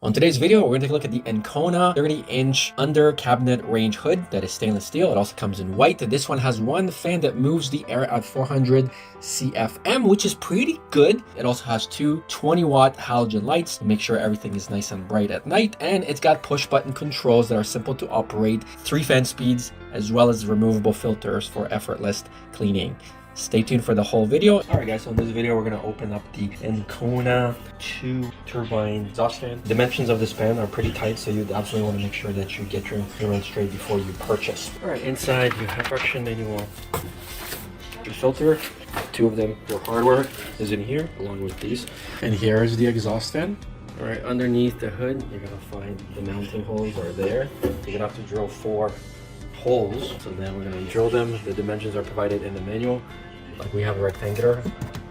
On today's video, we're going to take a look at the Ancona 30-inch under cabinet range hood that is stainless steel. It also comes in white. This one has one fan that moves the air at 400 CFM, which is pretty good. It also has two 20-watt halogen lights to make sure everything is nice and bright at night. And it's got push-button controls that are simple to operate, 3 fan speeds, as well as removable filters for effortless cleaning. Stay tuned for the whole video. Alright guys, so in this video we're going to open up the Ancona 2 turbine exhaust fan. Dimensions of this fan are pretty tight, so you absolutely want to make sure that you get your measurements straight before you purchase. Alright, inside you have instruction manual, your filter, 2 of them. Your hardware is in here along with these. And here is the exhaust fan. Alright, underneath the hood you're going to find the mounting holes are there. You're going to have to drill 4 holes. So then we're going to drill them. The dimensions are provided in the manual. Like we have a rectangular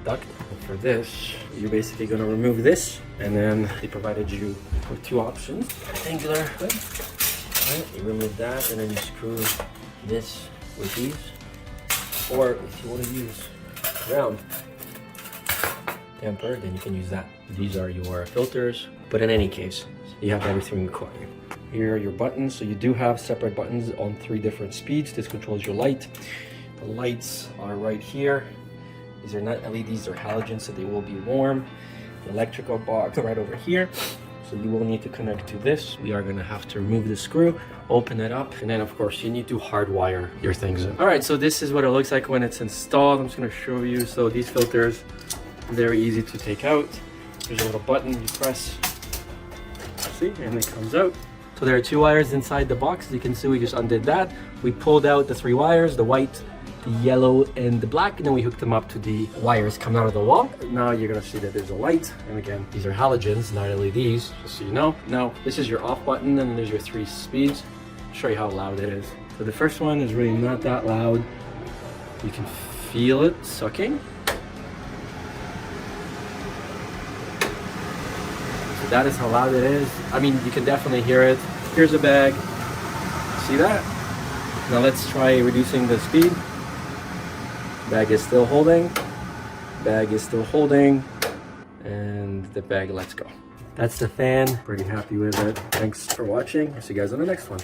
duct. And for this, you're basically going to remove this, and then they provided you with 2 options. Rectangular hood. Right, you remove that, and then you screw this with these. Or if you want to use round temper, then you can use that. These are your filters, but in any case, you have everything required. Here are your buttons. So you do have separate buttons on 3 different speeds. This controls your light. The lights are right here. These are not LEDs, they're halogen, so they will be warm. The electrical box right over here. So you will need to connect to this. We are going to have to remove the screw, open it up, and then of course you need to hardwire your things in. All right, so this is what it looks like when it's installed. I'm just going to show you. So these filters, very easy to take out. There's a little button you press, see, and it comes out. So there are 2 wires inside the box. As you can see, we just undid that. We pulled out the 3 wires, the white, the yellow, and the black, and then we hooked them up to the wires coming out of the wall. Now you're gonna see that there's a light, and again, these are halogens, not LEDs, just so you know. Now, this is your off button, and then there's your 3 speeds. I'll show you how loud it is. So the first one is really not that loud. You can feel it sucking. So that is how loud it is. I mean, you can definitely hear it. Here's a bag. See that? Now let's try reducing the speed. Bag is still holding. Bag is still holding. And the bag lets go. That's the fan. Pretty happy with it. Thanks for watching. I'll see you guys on the next one.